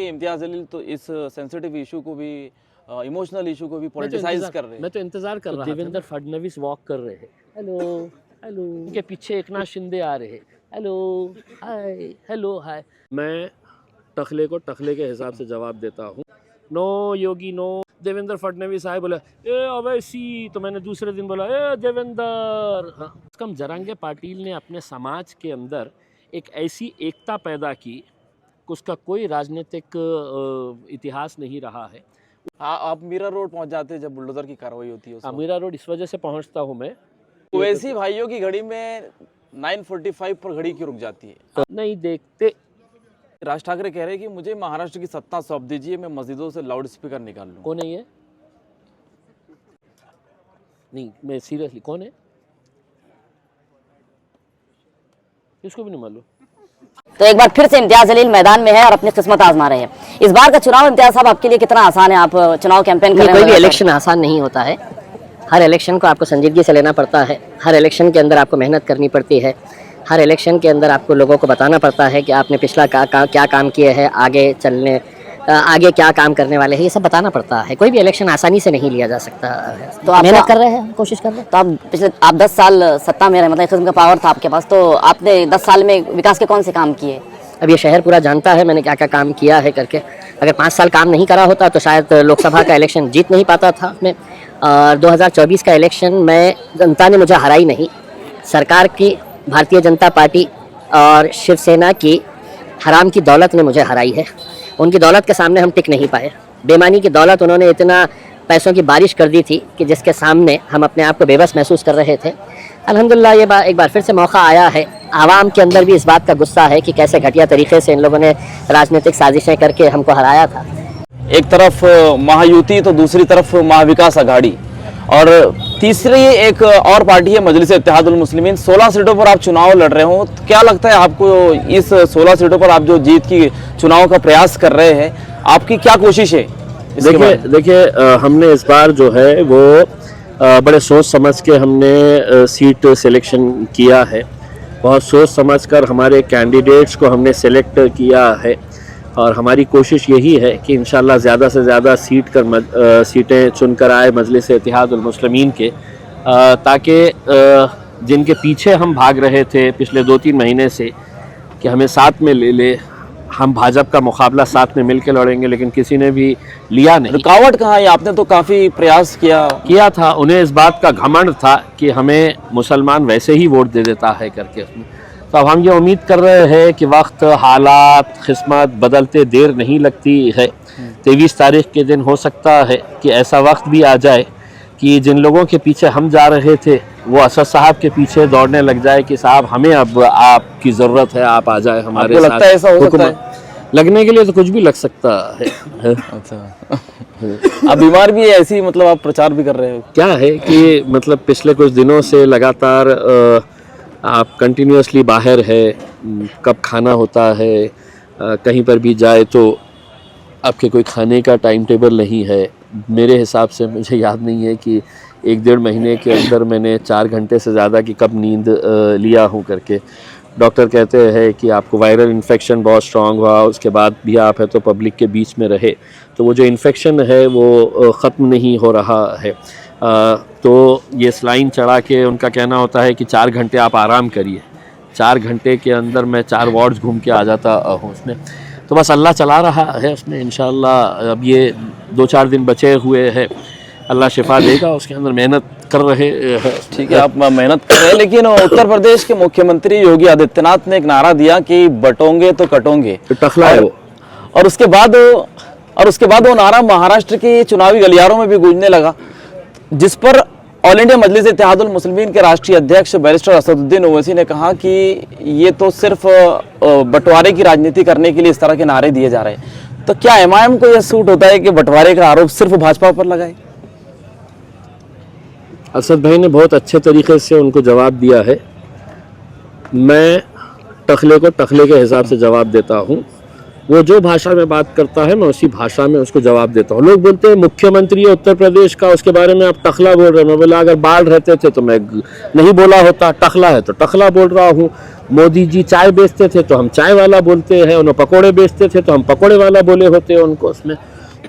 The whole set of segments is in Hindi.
इम्तियाज जलील तो इस सेंसिटिव इशू को भी इमोशनल इशू को भी पॉलिटिसाइज कर रहे हैं। मैं तो इंतजार कर रहा था। देवेंद्र फडणवीस वॉक कर रहे हैं, हेलो हेलो, उनके पीछे एकनाथ शिंदे आ रहे हैं, हेलो हाय हेलो हाय। मैं टखले को टखले के हिसाब से जवाब देता हूँ। नो योगी नो। देवेंद्र फडणवीस आए, बोला ए अवैसी, तो मैंने दूसरे दिन बोला ए देवेंद्र। हाँ, कम जरांगे पाटिल ने अपने समाज के अंदर एक ऐसी एकता पैदा की, उसका कोई राजनीतिक इतिहास नहीं रहा है। हाँ, आप मीरा रोड पहुंच जाते हैं जब बुलडोजर की कार्रवाई होती है। मीरा रोड इस वजह से पहुंचता हूँ मैं। ओवैसी भाइयों की घड़ी में 9:45 पर घड़ी क्यों रुक जाती है? नहीं देखते। राज ठाकरे कह रहे हैं कि मुझे महाराष्ट्र की सत्ता सौंप दीजिए, मैं मस्जिदों से लाउड स्पीकर निकाल लूँ। कौन है ये? नहीं, मैं सीरियसली, कौन है? इसको भी नहीं मालूम। तो एक बार फिर से इम्तियाज जलील मैदान में है और अपनी किस्मत आजमा रहे हैं। इस बार का चुनाव इम्तियाज साहब आपके लिए कितना आसान है? आप चुनाव कैंपेन कर रहे हैं। कोई भी इलेक्शन आसान नहीं होता है। हर इलेक्शन को आपको संजीदगी से लेना पड़ता है। हर इलेक्शन के अंदर आपको मेहनत करनी पड़ती है। हर इलेक्शन के अंदर आपको लोगों को बताना पड़ता है कि आपने पिछला क्या काम किए हैं, आगे क्या काम करने वाले हैं, ये सब बताना पड़ता है। कोई भी इलेक्शन आसानी से नहीं लिया जा सकता। तो आप मेहनत कर रहे हैं, कोशिश कर रहे हैं। तो आप 10 साल सत्ता में रहे, मतलब एक किस्म का पावर था आपके पास, तो आपने 10 साल में विकास के कौन से काम किए? अब ये शहर पूरा जानता है मैंने क्या क्या काम किया है करके। अगर 5 साल काम नहीं करा होता तो शायद लोकसभा का इलेक्शन जीत नहीं पाता था मैं। 2024 का इलेक्शन में जनता ने मुझे हराई नहीं, सरकार की, भारतीय जनता पार्टी और शिवसेना की हराम की दौलत ने मुझे हराई है। उनकी दौलत के सामने हम टिक नहीं पाए। बेईमानी की दौलत, उन्होंने इतना पैसों की बारिश कर दी थी कि जिसके सामने हम अपने आप को बेबस महसूस कर रहे थे। अल्हम्दुलिल्लाह ये एक बार फिर से मौका आया है। आवाम के अंदर भी इस बात का गुस्सा है कि कैसे घटिया तरीके से इन लोगों ने राजनीतिक साजिशें करके हमको हराया था। एक तरफ महायुति तो दूसरी तरफ महाविकास अघाड़ी, और तीसरी एक और पार्टी है मजलिस इत्तेहादुल मुस्लिमीन। 16 सीटों पर आप चुनाव लड़ रहे हो, तो क्या लगता है आपको इस 16 सीटों पर आप जो जीत की चुनाव का प्रयास कर रहे हैं, आपकी क्या कोशिश है? देखिए हमने इस बार जो है वो बड़े सोच समझ के हमने सीट सिलेक्शन किया है। बहुत सोच समझ कर हमारे कैंडिडेट्स को हमने सेलेक्ट किया है, और हमारी कोशिश यही है कि इंशाल्लाह ज़्यादा से ज़्यादा सीटें चुनकर आए मजलिस इत्तेहादुल मुस्लिमीन के, ताकि जिनके पीछे हम भाग रहे थे पिछले 2-3 महीने से कि हमें साथ में ले ले, हम भाजपा का मुकाबला साथ में मिलकर लड़ेंगे, लेकिन किसी ने भी लिया नहीं। रुकावट कहाँ है? आपने तो काफ़ी प्रयास किया था। उन्हें इस बात का घमंड था कि हमें मुसलमान वैसे ही वोट दे देता है करके। तो अब हम ये उम्मीद कर रहे हैं कि वक्त, हालात, किस्मत बदलते देर नहीं लगती है। 23 तारीख के दिन हो सकता है कि ऐसा वक्त भी आ जाए कि जिन लोगों के पीछे हम जा रहे थे वो असद साहब के पीछे दौड़ने लग जाए कि साहब हमें अब आपकी ज़रूरत है, आप आ जाए हमारे साथ। लगता है ऐसा हो सकता है? लगने के लिए तो कुछ भी लग सकता है। अच्छा आप बीमार भी है ऐसी, मतलब आप प्रचार भी कर रहे हो? क्या है कि मतलब पिछले कुछ दिनों से लगातार आप कंटिन्यूसली बाहर है, कब खाना होता है, कहीं पर भी जाए तो आपके कोई खाने का टाइम टेबल नहीं है। मेरे हिसाब से मुझे याद नहीं है कि 1-1.5 महीने के अंदर मैंने 4 घंटे से ज़्यादा की कब नींद लिया हूँ करके। डॉक्टर कहते हैं कि आपको वायरल इन्फेक्शन बहुत स्ट्रॉन्ग हुआ, उसके बाद भी आप है तो पब्लिक के बीच में रहे, तो वो जो इन्फेक्शन है वो ख़त्म नहीं हो रहा है। तो ये स्लाइन चढ़ा के उनका कहना होता है कि 4 घंटे आप आराम करिए। 4 घंटे के अंदर मैं 4 वार्ड्स घूम के आ जाता हूँ उसमें। तो बस अल्लाह चला रहा है उसमें इंशाअल्लाह। अब ये 2-4 दिन बचे हुए हैं, अल्लाह शिफा देगा, उसके अंदर मेहनत कर रहे हैं। ठीक है, आप मेहनत कर रहे हैं, लेकिन उत्तर प्रदेश के मुख्यमंत्री योगी आदित्यनाथ ने एक नारा दिया कि बटोंगे तो कटोंगे, टखला है वो। और उसके बाद वो नारा महाराष्ट्र की चुनावी गलियारों में भी गूंजने लगा, जिस पर ऑल इंडिया मजलिस इत्तेहादुल मुस्लिमीन के राष्ट्रीय अध्यक्ष बैरिस्टर असदुद्दीन ओवैसी ने कहा कि ये तो सिर्फ बंटवारे की राजनीति करने के लिए इस तरह के नारे दिए जा रहे हैं। तो क्या एमआईएम को यह सूट होता है कि बंटवारे का आरोप सिर्फ भाजपा पर लगाए? असद भाई ने बहुत अच्छे तरीके से उनको जवाब दिया है। मैं टखले को टखले के हिसाब से जवाब देता हूँ। वो जो भाषा में बात करता है मैं उसी भाषा में उसको जवाब देता हूँ। लोग बोलते हैं मुख्यमंत्री है उत्तर प्रदेश का, उसके बारे में आप टखला बोल रहे हैं। मैं बोला अगर बाल रहते थे तो मैं नहीं बोला होता, टखला है तो टखला बोल रहा हूँ। मोदी जी चाय बेचते थे तो हम चाय वाला बोलते हैं, उन्हें पकोड़े बेचते थे तो हम पकोड़े वाला बोले होते हैं उनको उसमें।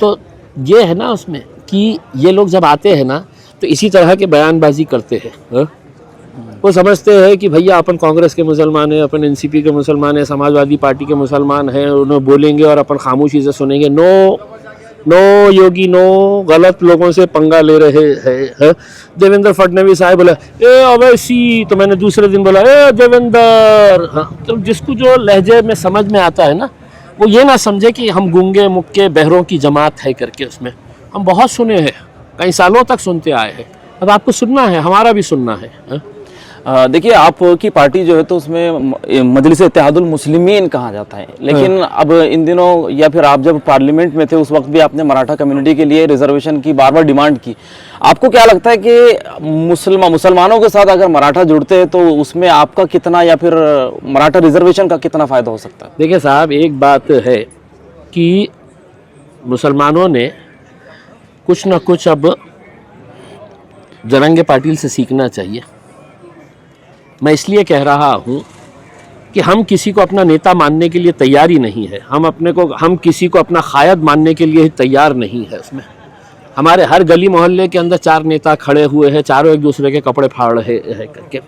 तो ये है ना उसमें कि ये लोग जब आते हैं ना तो इसी तरह के बयानबाजी करते हैं। वो समझते हैं कि भैया अपन कांग्रेस के मुसलमान हैं, अपन एनसीपी के मुसलमान हैं, समाजवादी पार्टी के मुसलमान हैं, उन्हें बोलेंगे और अपन खामोशी से सुनेंगे। नो योगी नो, गलत लोगों से पंगा ले रहे हैं। देवेंद्र फडणवीस साहब बोला ए अवैसी, तो मैंने दूसरे दिन बोला ए देवेंद्र। हाँ, तो जिसको जो लहजे में समझ में आता है ना, वो ये ना समझे कि हम गूंगे मुक्के बहरों की जमात है करके। उसमें हम बहुत सुने हैं, कई सालों तक सुनते आए हैं। अब आपको सुनना है, हमारा भी सुनना है। देखिए आपकी पार्टी जो है तो उसमें मजलिस इत्तेहादुल मुस्लिमीन कहा जाता है, लेकिन अब इन दिनों या फिर आप जब पार्लियामेंट में थे उस वक्त भी आपने मराठा कम्युनिटी के लिए रिजर्वेशन की बार बार डिमांड की। आपको क्या लगता है कि मुसलमानों के साथ अगर मराठा जुड़ते हैं तो उसमें आपका कितना या फिर मराठा रिजर्वेशन का कितना फ़ायदा हो सकता है? देखिए साहब, एक बात है कि मुसलमानों ने कुछ ना कुछ अब जरंगे पाटिल से सीखना चाहिए। मैं इसलिए कह रहा हूँ कि हम किसी को अपना नेता मानने के लिए तैयार ही नहीं है। हम किसी को अपना कायद मानने के लिए तैयार नहीं है। उसमें हमारे हर गली मोहल्ले के अंदर 4 नेता खड़े हुए हैं, चारों एक दूसरे के कपड़े फाड़ रहे हैं करके।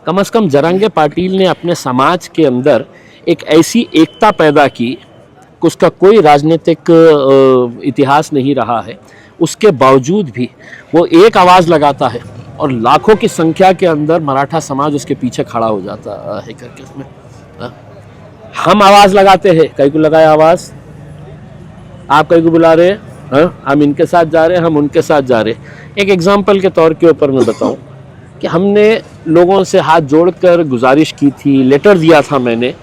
कम से कम जरंगे पाटिल ने अपने समाज के अंदर एक ऐसी एकता पैदा की, उसका कोई राजनीतिक इतिहास नहीं रहा है, उसके बावजूद भी वो एक आवाज़ लगाता है और लाखों की संख्या के अंदर मराठा समाज उसके पीछे खड़ा हो जाता है करके। उसमें हम आवाज़ लगाते हैं, कई को लगाए आवाज़, आप कई को बुला रहे हैं, हम इनके साथ जा रहे हैं, हम उनके साथ जा रहे हैं। एक एग्जाम्पल के तौर के ऊपर मैं बताऊं कि हमने लोगों से हाथ जोड़कर गुजारिश की थी, लेटर दिया था मैंने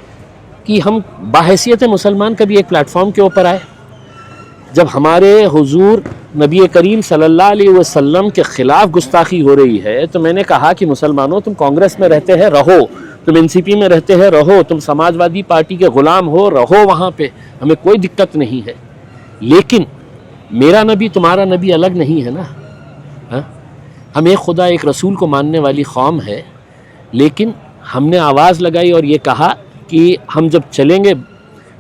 कि हम बाहैसियत मुसलमान कभी एक प्लेटफॉर्म के ऊपर आए। जब हमारे हुजूर नबी करीम सल्लल्लाहु अलैहि वसल्लम के ख़िलाफ़ गुस्ताखी हो रही है तो मैंने कहा कि मुसलमानों, तुम कांग्रेस में रहते हैं रहो, तुम एनसीपी में रहते हैं रहो, तुम समाजवादी पार्टी के ग़ुलाम हो रहो, वहाँ पे हमें कोई दिक्कत नहीं है, लेकिन मेरा नबी तुम्हारा नबी अलग नहीं है ना। हम एक खुदा एक रसूल को मानने वाली कौम है। लेकिन हमने आवाज़ लगाई और ये कहा कि हम जब चलेंगे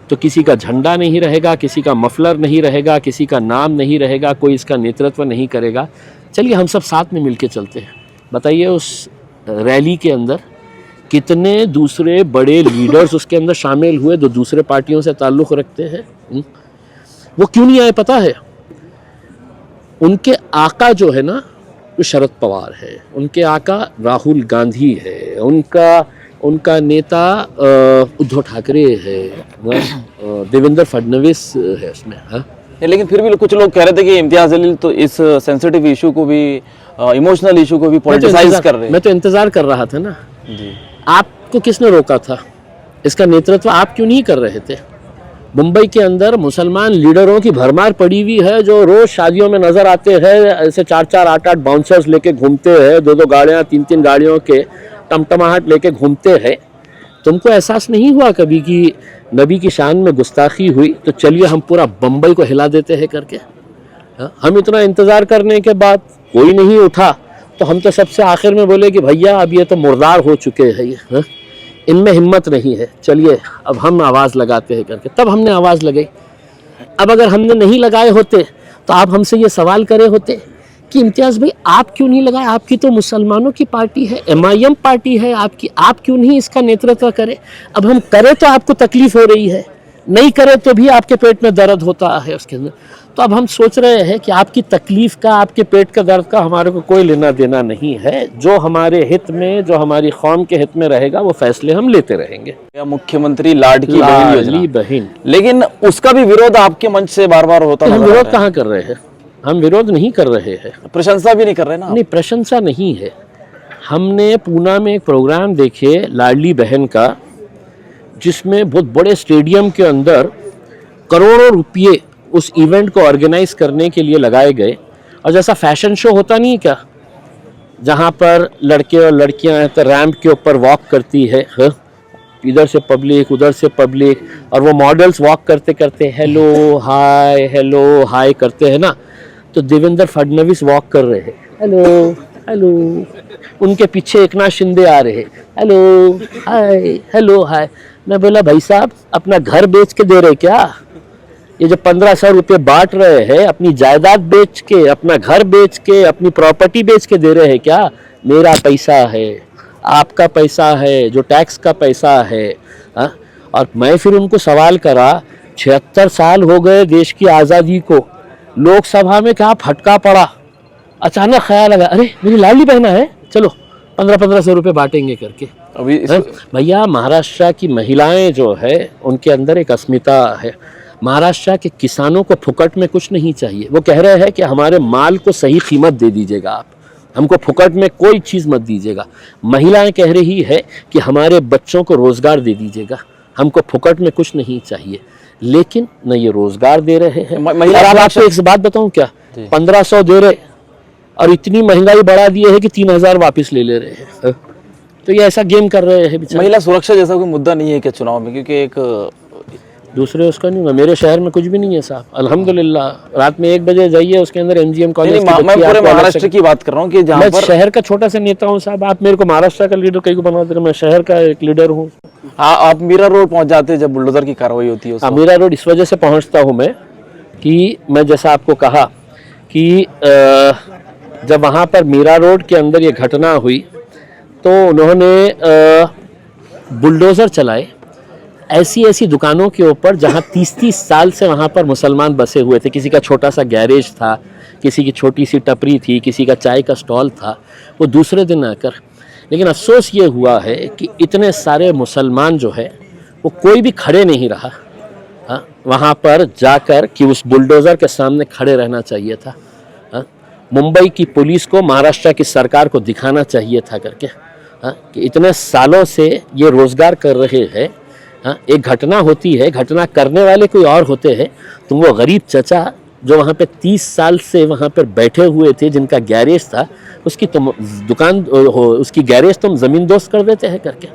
तो किसी का झंडा नहीं रहेगा, किसी का मफलर नहीं रहेगा, किसी का नाम नहीं रहेगा, कोई इसका नेतृत्व नहीं करेगा। चलिए हम सब साथ में मिलके चलते हैं। बताइए उस रैली के अंदर कितने दूसरे बड़े लीडर्स उसके अंदर शामिल हुए जो दूसरे पार्टियों से ताल्लुक़ रखते हैं। वो क्यों नहीं आए पता है? उनके आका जो है ना वो शरद पवार है, उनके आका राहुल गांधी है, उनका नेता उद्धव ठाकरे है, देवेंद्र फडणवीस है उसमें। लेकिन फिर भी कुछ लोग कह रहे थे कि इम्तियाज जलील तो इस सेंसिटिव इशू को भी, इमोशनल इशू को भी पॉलिटिसाइज कर रहे हैं। मैं तो इंतजार कर रहा था ना जी। आपको किसने रोका था? इसका नेतृत्व आप क्यों नहीं कर रहे थे? मुंबई के अंदर मुसलमान लीडरों की भरमार पड़ी हुई है जो रोज शादियों में नजर आते हैं, ऐसे 4-4, 8-8 बाउंसर्स लेके घूमते हैं, 2-2 गाड़ियाँ 3-3 गाड़ियों के टमटमाहट लेके घूमते हैं। तुमको एहसास नहीं हुआ कभी कि नबी की शान में गुस्ताखी हुई तो चलिए हम पूरा बम्बई को हिला देते हैं करके? हम इतना इंतज़ार करने के बाद कोई नहीं उठा तो हम तो सबसे आखिर में बोले कि भैया अब ये तो मुर्दार हो चुके हैं ये, इनमें हिम्मत नहीं है, चलिए अब हम आवाज़ लगाते हैं करके। तब हमने आवाज़ लगाई। अब अगर हमने नहीं लगाए होते तो आप हमसे ये सवाल करे होते कि इम्तियाज़ भाई आप क्यों नहीं लगाए, आपकी तो मुसलमानों की पार्टी है, MIM पार्टी है आपकी, आप क्यों नहीं इसका नेतृत्व करें? अब हम करें तो आपको तकलीफ हो रही है, नहीं करें तो भी आपके पेट में दर्द होता है उसके अंदर। तो अब हम सोच रहे हैं कि आपकी तकलीफ का, आपके पेट का दर्द का हमारे को कोई लेना देना नहीं है। जो हमारे हित में, जो हमारी कौम के हित में रहेगा वो फैसले हम लेते रहेंगे। मुख्यमंत्री लाडली बहन, लेकिन उसका भी विरोध आपके मंच से बार बार होता है। हम विरोध कहाँ कर रहे हैं? हम विरोध नहीं कर रहे हैं, प्रशंसा भी नहीं कर रहे ना। नहीं, प्रशंसा नहीं है। हमने पूना में एक प्रोग्राम देखे लाडली बहन का, जिसमें बहुत बड़े स्टेडियम के अंदर करोड़ों रुपये उस इवेंट को ऑर्गेनाइज करने के लिए लगाए गए। और जैसा फैशन शो होता नहीं क्या, जहाँ पर लड़के और लड़कियाँ तो रैंप के ऊपर वॉक करती है, इधर से पब्लिक उधर से पब्लिक, और वो मॉडल्स वॉक करते करते हेलो हाय करते हैं ना, तो देवेंद्र फडणवीस वॉक कर रहे हैं हेलो हेलो, उनके पीछे एकनाथ शिंदे आ रहे हैं हेलो हाय। मैं बोला भाई साहब अपना घर बेच के दे रहे क्या? ये जो 1500 रुपये बांट रहे हैं अपनी जायदाद बेच के, अपना घर बेच के, अपनी प्रॉपर्टी बेच के दे रहे हैं क्या? मेरा पैसा है, आपका पैसा है, जो टैक्स का पैसा है। हा? और मैं फिर उनको सवाल करा 76 साल हो गए देश की आज़ादी को, लोकसभा में क्या फटका पड़ा, अचानक ख्याल आया अरे मेरी लाडली बहना है, चलो 1500 रुपये बांटेंगे करके। अभी भैया महाराष्ट्र की महिलाएं जो है उनके अंदर एक अस्मिता है। महाराष्ट्र के किसानों को फुकट में कुछ नहीं चाहिए। वो कह रहे हैं कि हमारे माल को सही कीमत दे दीजिएगा, आप हमको फुकट में कोई चीज़ मत दीजिएगा। महिलाएं कह रही है कि हमारे बच्चों को रोज़गार दे दीजिएगा, हमको फुकट में कुछ नहीं चाहिए। लेकिन न ये रोज़गार दे रहे हैं। महिला और आपको एक बात बताऊं क्या, 1500 दे रहे और इतनी महंगाई बढ़ा दिए है कि 3000 वापस ले ले रहे हैं। तो ये ऐसा गेम कर रहे हैं बेचारे। महिला सुरक्षा जैसा कोई मुद्दा नहीं है क्या चुनाव में? क्योंकि एक दूसरे उसका नहीं, मेरे शहर में कुछ भी नहीं है साहब, अल्हम्दुलिल्लाह। रात में 1 बजे जाइए, उसके अंदर MGM कॉलेज मैं पूरे महाराष्ट्र की बात कर रहा हूँ कि जहाँ पर शहर का छोटा सा नेता हूँ साहब। आप मेरे को महाराष्ट्र का लीडर कहीं को बना दे रहे, मैं शहर का एक लीडर हूँ। आप मीरा रोड पहुँच जाते हैं जब बुलडोजर की कार्रवाई होती है? मीरा रोड इस वजह से पहुँचता हूँ मैं कि मैं जैसा आपको कहा कि जब वहाँ पर मीरा रोड के अंदर ये घटना हुई तो उन्होंने बुलडोज़र चलाए ऐसी दुकानों के ऊपर जहाँ 30 साल से वहाँ पर मुसलमान बसे हुए थे। किसी का छोटा सा गैरेज था, किसी की छोटी सी टपरी थी, किसी का चाय का स्टॉल था, वो दूसरे दिन आकर। लेकिन अफसोस ये हुआ है कि इतने सारे मुसलमान जो है वो कोई भी खड़े नहीं रहा वहाँ पर जाकर कि उस बुलडोज़र के सामने खड़े रहना चाहिए था। मुंबई की पुलिस को महाराष्ट्र की सरकार को दिखाना चाहिए था करके कि इतने सालों से ये रोज़गार कर रहे हैं। एक घटना होती है, घटना करने वाले कोई और होते हैं, तुम वो गरीब चचा जो वहाँ पे 30 साल से वहाँ पर बैठे हुए थे, जिनका गैरेज था, उसकी तुम दुकान उसकी गैरेज तुम ज़मीन दोस्त कर देते हैं करके।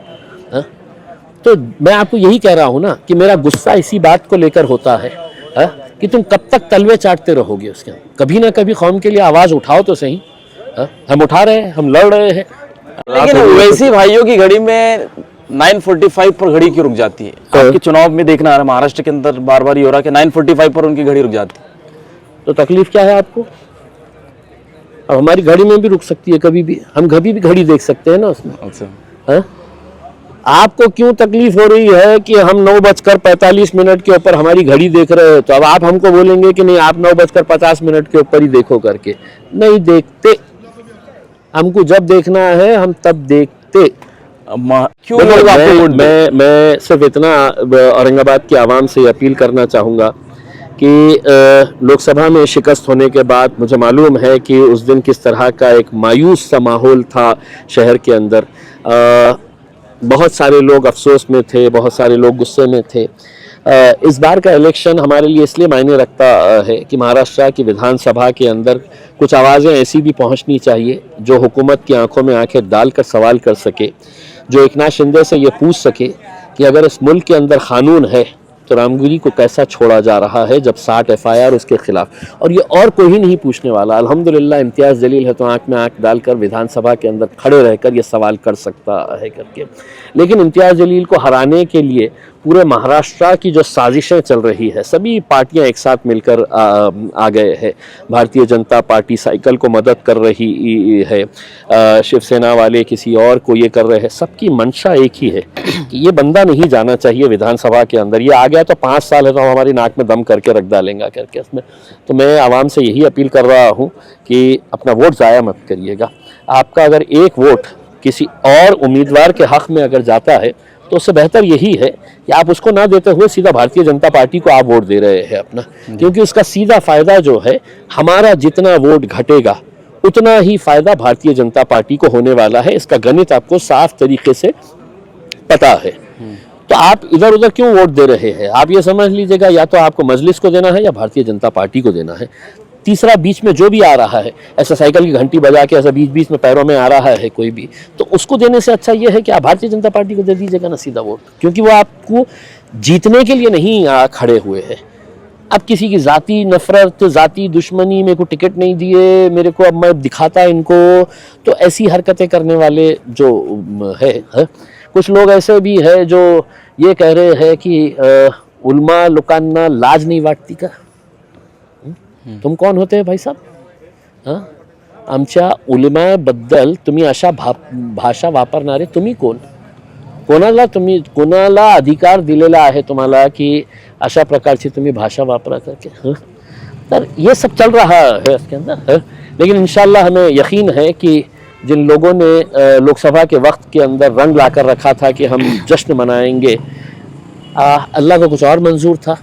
तो मैं आपको यही कह रहा हूँ ना कि मेरा गुस्सा इसी बात को लेकर होता है कि तुम कब तक तलवे चाटते रहोगे उसके। कभी ना कभी कौम के लिए आवाज़ उठाओ तो सही। हम उठा रहे हैं, हम लड़ रहे हैं। लेकिन वैसी भाइयों की घड़ी में 9:45 पर घड़ी क्यों रुक जाती है? आपके चुनाव में देखना आ रहा है महाराष्ट्र के अंदर बार बार ये हो रहा है कि 9:45 पर उनकी घड़ी रुक जाती है। तो तकलीफ क्या है आपको? अब हमारी घड़ी में भी रुक सकती है कभी भी, हम कभी भी घड़ी देख सकते हैं ना उसमें। अच्छा, आपको क्यों तकलीफ हो रही है कि हम 9:45 के ऊपर हमारी घड़ी देख रहे हो? तो अब आप हमको बोलेंगे कि नहीं आप 9:50 के ऊपर ही देखो करके। नहीं देखते, हमको जब देखना है हम तब देखते। क्यों? मैं सिर्फ इतना औरंगाबाद की आवाम से अपील करना चाहूँगा कि लोकसभा में शिकस्त होने के बाद मुझे मालूम है कि उस दिन किस तरह का एक मायूस सा माहौल था शहर के अंदर। बहुत सारे लोग अफसोस में थे, बहुत सारे लोग गुस्से में थे। इस बार का इलेक्शन हमारे लिए इसलिए मायने रखता है कि महाराष्ट्र की विधानसभा के अंदर कुछ आवाज़ें ऐसी भी पहुंचनी चाहिए जो हुकूमत की आंखों में आंखें डालकर सवाल कर सके, जो एकनाथ शिंदे से ये पूछ सके कि अगर इस मुल्क के अंदर कानून है तो रामगिरी को कैसा छोड़ा जा रहा है जब 60 FIR उसके खिलाफ। और ये और कोई ही नहीं पूछने वाला। अल्हम्दुलिल्लाह इम्तियाज़ जलील है तो आंख में आंख डालकर विधानसभा के अंदर खड़े रहकर ये सवाल कर सकता है करके। लेकिन इम्तियाज़ जलील को हराने के लिए पूरे महाराष्ट्र की जो साजिशें चल रही है, सभी पार्टियां एक साथ मिलकर आ गए हैं। भारतीय जनता पार्टी साइकिल को मदद कर रही है, शिवसेना वाले किसी और को ये कर रहे हैं। सबकी मंशा एक ही है कि ये बंदा नहीं जाना चाहिए विधानसभा के अंदर। ये आ गया तो 5 साल है तो हम हमारी नाक में दम करके रख डालेंगे करके उसमें। तो मैं आवाम से यही अपील कर रहा हूँ कि अपना वोट ज़ाया मत करिएगा। आपका अगर एक वोट किसी और उम्मीदवार के हक़ में अगर जाता है तो उससे बेहतर यही है कि आप उसको ना देते हुए सीधा भारतीय जनता पार्टी को आप वोट दे रहे हैं अपना। क्योंकि उसका सीधा फ़ायदा जो है, हमारा जितना वोट घटेगा उतना ही फ़ायदा भारतीय जनता पार्टी को होने वाला है। इसका गणित आपको साफ तरीके से पता है। तो आप इधर उधर क्यों वोट दे रहे हैं? आप ये समझ लीजिएगा या तो आपको मजलिस को देना है या भारतीय जनता पार्टी को देना है। तीसरा बीच में जो भी आ रहा है, ऐसा साइकिल की घंटी बजा के ऐसा बीच बीच में पैरों में आ रहा है कोई भी, तो उसको देने से अच्छा ये है कि आप भारतीय जनता पार्टी को दे दीजिएगा ना सीधा वोट, क्योंकि वो आपको जीतने के लिए नहीं खड़े हुए हैं। अब किसी की जाती नफरत, जाती दुश्मनी, मेरे को टिकट नहीं दिए, मेरे को अब मैं दिखाता इनको, तो ऐसी हरकतें करने वाले जो है, कुछ लोग ऐसे भी है जो ये कह रहे हैं कि उल्मा लोकांना लाज नहीं वाटती का। तुम कोण होते भाई साहेब? आमच्या उलम्याबद्दल तुम्ही अशा भाषा वापरणारे तुम्ही कोण? कोणाला अधिकार दिलेला आहे तुम्हाला कि अशा प्रकारची तुम्ही भाषा वापरा करके? तर ये सब चल रहा है इसके अंदर, लेकिन इंशाल्लाह हमें यकीन है कि जिन लोगों ने लोकसभा के वक्त के अंदर रंग लाकर रखा था कि हम जश्न मनाएंगे, अल्लाह को कुछ और मंजूर था।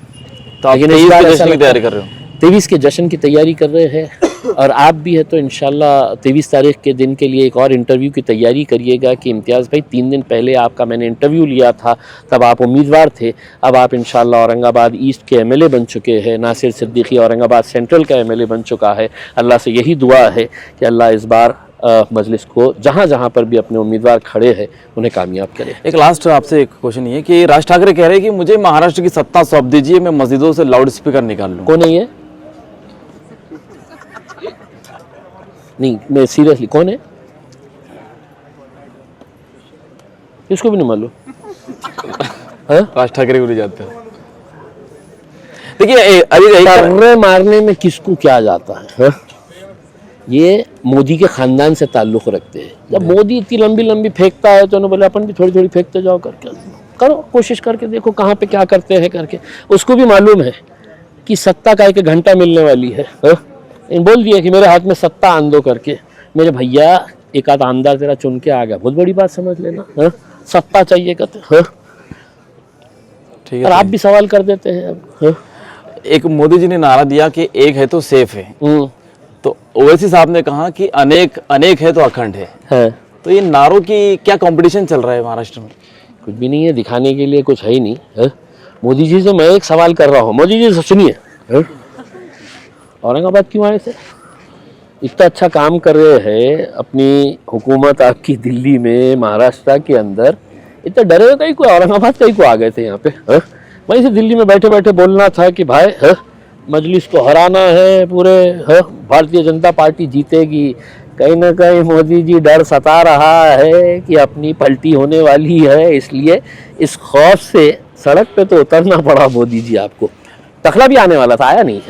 तो आप 23 के जश्न की तैयारी कर रहे हो? 23 के जश्न की तैयारी कर रहे हैं, और आप भी है तो इंशाल्लाह 23 तारीख के दिन के लिए एक और इंटरव्यू की तैयारी करिएगा कि इम्तियाज़ भाई 3 दिन पहले आपका मैंने इंटरव्यू लिया था, तब आप उम्मीदवार थे, अब आप इंशाल्लाह औरंगाबाद ईस्ट के एमएलए बन चुके हैं। नासिर सिद्दीकी औरंगाबाद सेंट्रल का एमएलए बन चुका है। अल्लाह से यही दुआ है कि अल्लाह इस बार मजलिस को जहाँ जहाँ पर भी अपने उम्मीदवार खड़े हैं उन्हें कामयाब करे। एक लास्ट आपसे एक क्वेश्चन ये कि राज ठाकरे कह रहे हैं कि मुझे महाराष्ट्र की सत्ता सौंप दीजिए, मैं मस्जिदों से लाउड स्पीकर निकाल लूँ। कौन है ये? नहीं, मैं सीरियसली, कौन है? इसको भी नहीं मालूम। राज ठाकरे को ले जाते हैं। देखिए अभी कर्रे मारने में किसको क्या जाता है? ये मोदी के खानदान से ताल्लुक़ रखते हैं। जब मोदी इतनी लंबी लंबी फेंकता है तो उन्होंने बोले अपन भी थोड़ी थोड़ी फेंकते जाओ करके, करो कोशिश करके देखो कहाँ पे क्या करते हैं करके। उसको भी मालूम है कि सत्ता का एक घंटा मिलने वाली है। बोल दिया कि मेरे हाथ में सत्ता आन दो करके, मेरे भैया एक आध आमदार तेरा चुन के आ गया, बहुत बड़ी बात समझ लेना। सत्ता चाहिए कहते। ठीक है, और आप भी सवाल कर देते हैं। एक मोदी जी ने नारा दिया कि एक है तो सेफ है, तो ओवैसी साहब ने कहा कि अनेक है तो अखंड है। तो ये नारों की क्या कंपटीशन चल रहा है महाराष्ट्र में? कुछ भी नहीं है, दिखाने के लिए कुछ है ही नहीं। मोदी जी से मैं एक सवाल कर रहा हूँ, मोदी जी से सुनिए, औरंगाबाद क्यों आए थे? इतना अच्छा काम कर रहे हैं, अपनी हुकूमत आपकी दिल्ली में, महाराष्ट्र के अंदर, इतना डरे कहीं को औरंगाबाद कहीं को आ गए थे यहाँ पे? वहीं से दिल्ली में बैठे बैठे बोलना था कि भाई मजलिस को हराना है, पूरे भारतीय जनता पार्टी जीतेगी। कहीं ना कहीं मोदी जी डर सता रहा है कि अपनी पलटी होने वाली है, इसलिए इस खौफ से सड़क पे तो उतरना पड़ा मोदी जी आपको। टकला भी आने वाला था, आया नहीं।